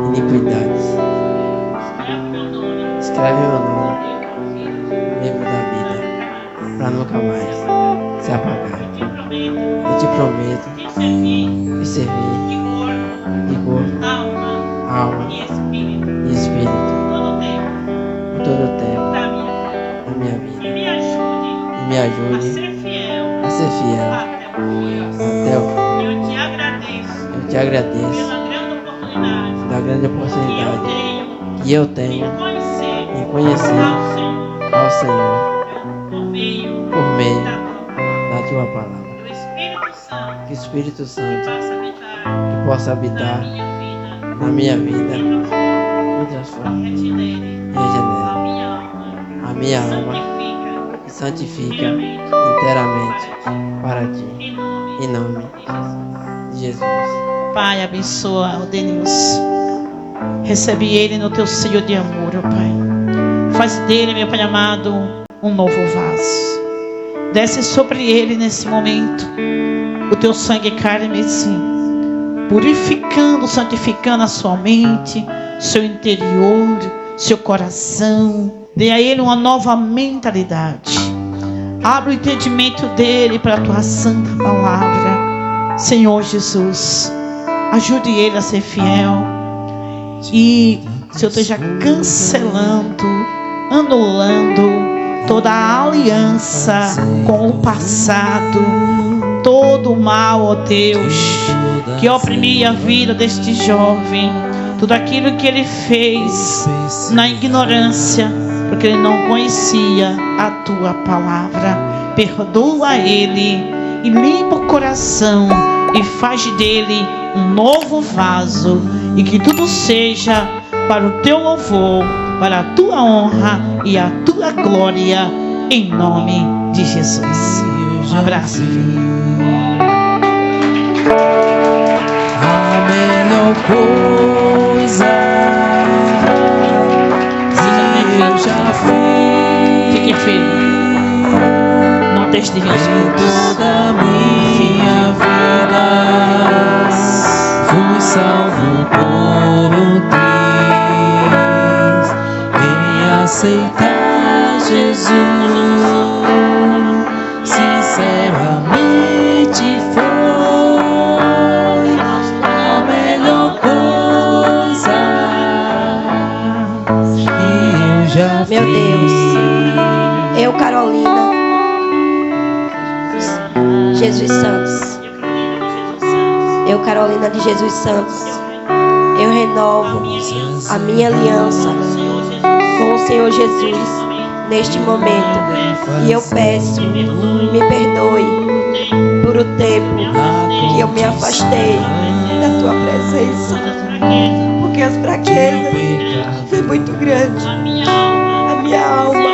iniquidades. Escreve meu nome no livro da vida, para nunca mais se apagar. Eu te prometo me servir de corpo, alma e espírito em todo o tempo da minha vida, e me ajude a ser fiel até o fim. Eu te agradeço pela grande oportunidade que eu tenho em conhecer ao Senhor por meio da tua palavra. Que o Espírito Santo que possa habitar na minha vida, me transforma e regenera a minha alma e santifica inteiramente para ti, em nome de Jesus. Pai, abençoa o Denilson, recebe ele no teu seio de amor, ó Pai. Faz dele, meu Pai amado, um novo vaso. Desce sobre ele nesse momento o teu sangue, carne e medicina, purificando, santificando a sua mente, seu interior, seu coração. Dê a ele uma nova mentalidade. Abre o entendimento dele para a tua santa palavra. Senhor Jesus, ajude ele a ser fiel. E Senhor, esteja cancelando, anulando toda a aliança com o passado, todo o mal, ó Deus, que oprimia a vida deste jovem, tudo aquilo que ele fez na ignorância, porque ele não conhecia a tua palavra. Perdoa ele e limpa o coração e faz dele um novo vaso, e que tudo seja para o teu louvor, para a tua honra e a tua glória, em nome de Jesus. Um abraço, filho. A melhor coisa que eu já fiz. Fique firme. Não testemunhe os cultos. Toda minha vida fui salvo por um triz em aceitar Jesus. Sinceramente foi a melhor coisa que eu já fiz. Meu Deus, eu, Carolina Jesus Santos, eu, Carolina de Jesus Santos, eu renovo a minha aliança com o Senhor Jesus neste momento. E eu peço, me perdoe por o tempo que eu me afastei da tua presença, porque as fraquezas foi muito grande. A minha alma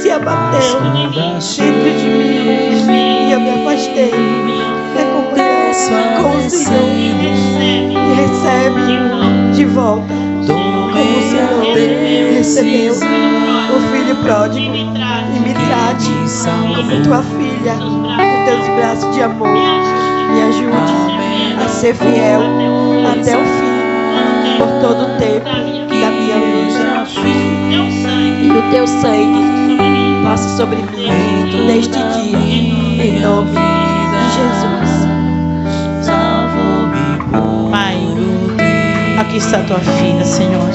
se abateu dentro de mim e eu me afastei da comunhão com o Senhor. E recebe de volta como o Senhor recebeu o filho pródigo, e me trate como tua filha nos teus braços de amor. Me ajude a ser fiel até o fim, por todo o tempo da minha vida. E o teu sangue passe sobre mim neste dia, em nome de Jesus. Pai, aqui está tua filha, Senhor.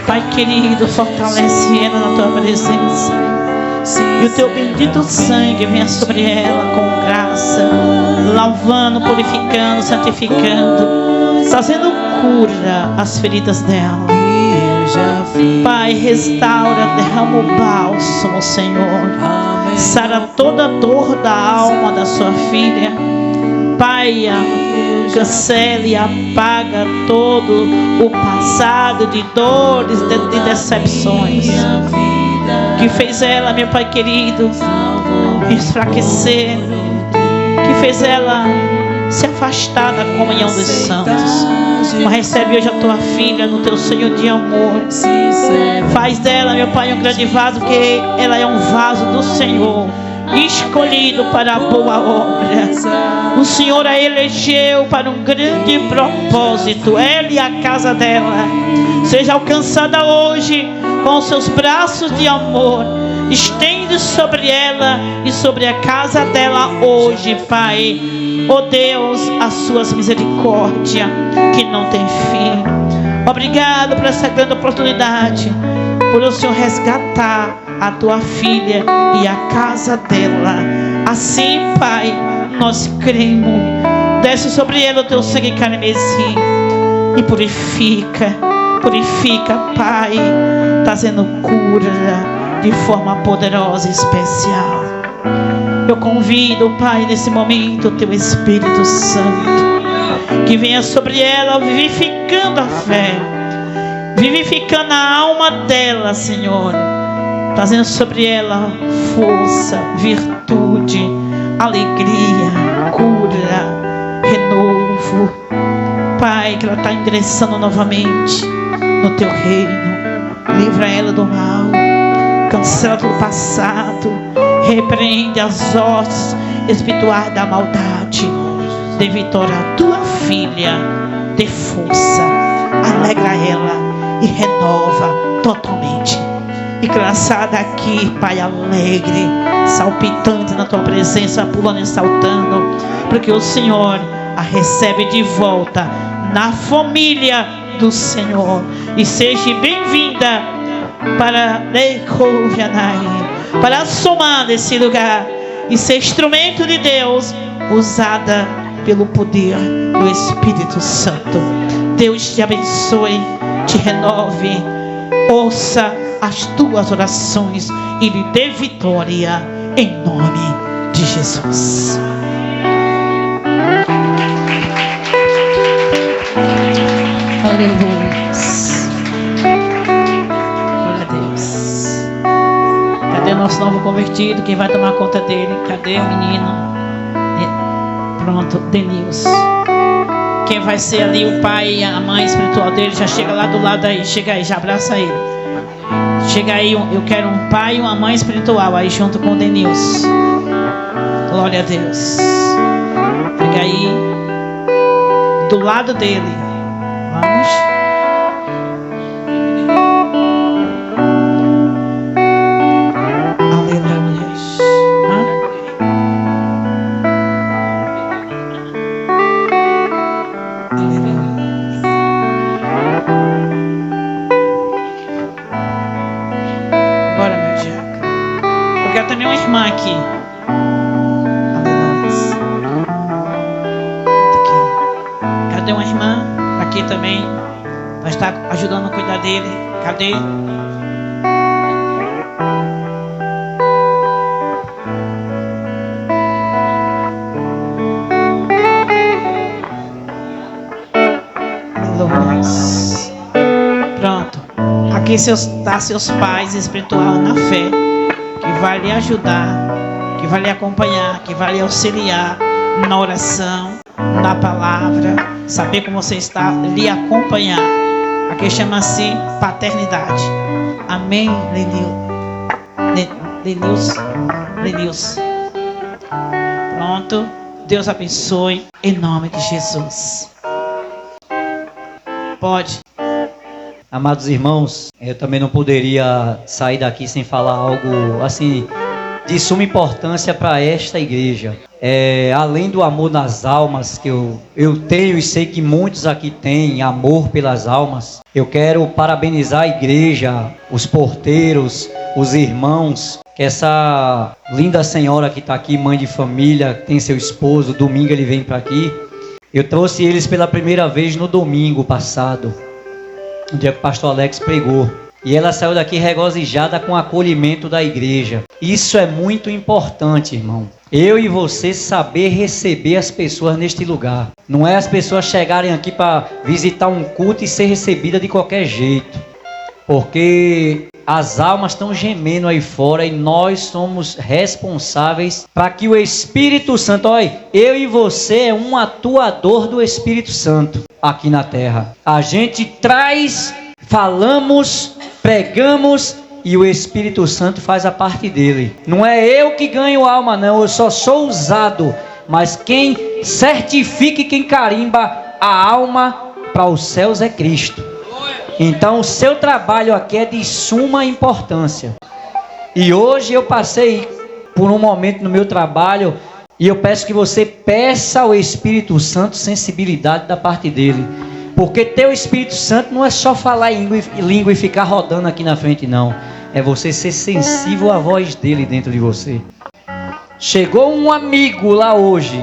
Pai querido, fortalece ela na tua presença. E o teu bendito sangue venha sobre ela com graça, lavando, purificando, santificando, trazendo cura às feridas dela. Pai, restaura, derrama o bálsamo, Senhor. Sara toda a dor da alma da sua filha. Pai, cancele e apaga todo o passado de dores, de decepções que fez ela, meu Pai querido, enfraquecer, que fez ela se afastar da comunhão dos santos. Mas recebe hoje a tua filha no teu Senhor de amor. Faz dela, meu Pai, um grande vaso, porque ela é um vaso do Senhor, escolhido para a boa obra. O Senhor a elegeu para um grande propósito. Ela e a casa dela seja alcançada hoje com os seus braços de amor. Estende sobre ela e sobre a casa dela hoje, Pai. Oh Deus, as suas misericórdias que não tem fim. Obrigado por essa grande oportunidade, por o Senhor resgatar a tua filha e a casa dela. Assim, Pai, nós cremos. Desce sobre ela o teu sangue carmesim e purifica, Pai, trazendo cura de forma poderosa e especial. Eu convido, Pai, nesse momento o teu Espírito Santo, que venha sobre ela, vivificando a fé, vivificando a alma dela, Senhor, trazendo sobre ela força, virtude, alegria, cura, renovo. Pai, que ela está ingressando novamente no teu reino. Livra ela do mal, cancela do passado, repreende as hostes espirituais da maldade. Dê vitória à tua filha, dê força, alegra ela e renova totalmente. E que ela saia daqui, Pai, alegre, salpitante na tua presença, pulando e saltando, porque o Senhor a recebe de volta na família do Senhor. E seja bem-vinda para somar nesse lugar e ser instrumento de Deus, usada pelo poder do Espírito Santo. Deus te abençoe, te renove, ouça as tuas orações e lhe dê vitória em nome de Jesus. Aleluia. Glória a Deus. Cadê o nosso novo convertido? Quem vai tomar conta dele? Cadê o menino? Pronto, Denilson. Quem vai ser ali o pai e a mãe espiritual dele? Já chega lá do lado aí. Chega aí, já abraça ele. Chega aí, eu quero um pai e uma mãe espiritual aí junto com o Denilson. Glória a Deus. Chega aí do lado dele. Vamos. Aleluia. Bora, meu Jaca. Eu quero também uma irmã aqui. Aleluia. Cadê uma irmã? Aqui também. Nós está ajudando a cuidar dele. Cadê? ressuscitar seus pais espiritual na fé, que vai lhe ajudar, que vai lhe acompanhar, que vai lhe auxiliar na oração, na palavra, saber como você está, lhe acompanhar. Aqui chama-se paternidade. Amém, Lenilson. Pronto. Deus abençoe em nome de Jesus. Pode. Amados irmãos, eu também não poderia sair daqui sem falar algo assim de suma importância para esta igreja. Além do amor nas almas que eu tenho e sei que muitos aqui têm amor pelas almas, eu quero parabenizar a igreja, os porteiros, os irmãos, que essa linda senhora que está aqui, mãe de família, tem seu esposo, domingo ele vem para aqui. Eu trouxe eles pela primeira vez no domingo passado, no dia que o pastor Alex pregou. E ela saiu daqui regozijada com o acolhimento da igreja. Isso é muito importante, irmão. Eu e você saber receber as pessoas neste lugar. Não é as pessoas chegarem aqui para visitar um culto e ser recebida de qualquer jeito. Porque as almas estão gemendo aí fora e nós somos responsáveis para que o Espírito Santo... Olha, eu e você é um atuador do Espírito Santo aqui na terra. A gente traz, falamos, pregamos e o Espírito Santo faz a parte dele. Não é eu que ganho alma, não. Eu só sou usado. Mas quem certifica e quem carimba a alma para os céus é Cristo. Então o seu trabalho aqui é de suma importância. E hoje eu passei por um momento no meu trabalho e eu peço que você peça ao Espírito Santo sensibilidade da parte dele. Porque ter o Espírito Santo não é só falar em língua e ficar rodando aqui na frente, não. É você ser sensível à voz dele dentro de você. Chegou um amigo lá hoje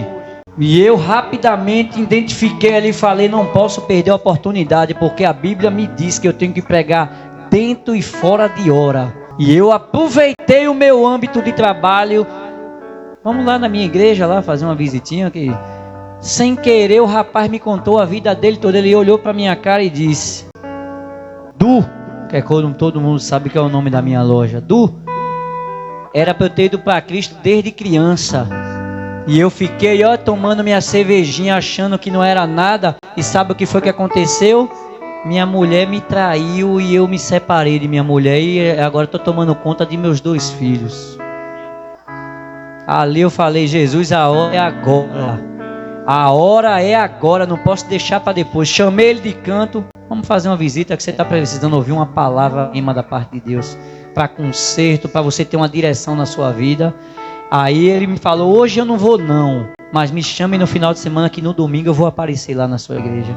e eu rapidamente identifiquei ali e falei, não posso perder a oportunidade, porque a Bíblia me diz que eu tenho que pregar dentro e fora de hora. E eu aproveitei o meu âmbito de trabalho. Vamos lá na minha igreja, lá fazer uma visitinha. Que sem querer o rapaz me contou a vida dele toda. Ele olhou para minha cara e disse, Du, que é como todo mundo sabe que é o nome da minha loja, Du, era para eu ter ido para Cristo desde criança. E eu fiquei, tomando minha cervejinha, achando que não era nada. E sabe o que foi que aconteceu? Minha mulher me traiu e eu me separei de minha mulher. E agora estou tomando conta de meus 2 filhos. Ali eu falei, Jesus, a hora é agora. A hora é agora, não posso deixar para depois. Chamei ele de canto. Vamos fazer uma visita que você está precisando ouvir uma palavra da parte de Deus. Para conserto, para você ter uma direção na sua vida. Aí ele me falou, hoje eu não vou não, mas me chame no final de semana que no domingo eu vou aparecer lá na sua igreja.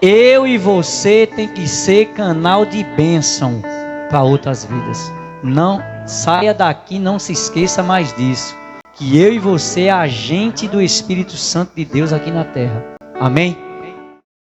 Eu e você tem que ser canal de bênção para outras vidas. Não saia daqui, não se esqueça mais disso. Que eu e você é agente do Espírito Santo de Deus aqui na terra. Amém?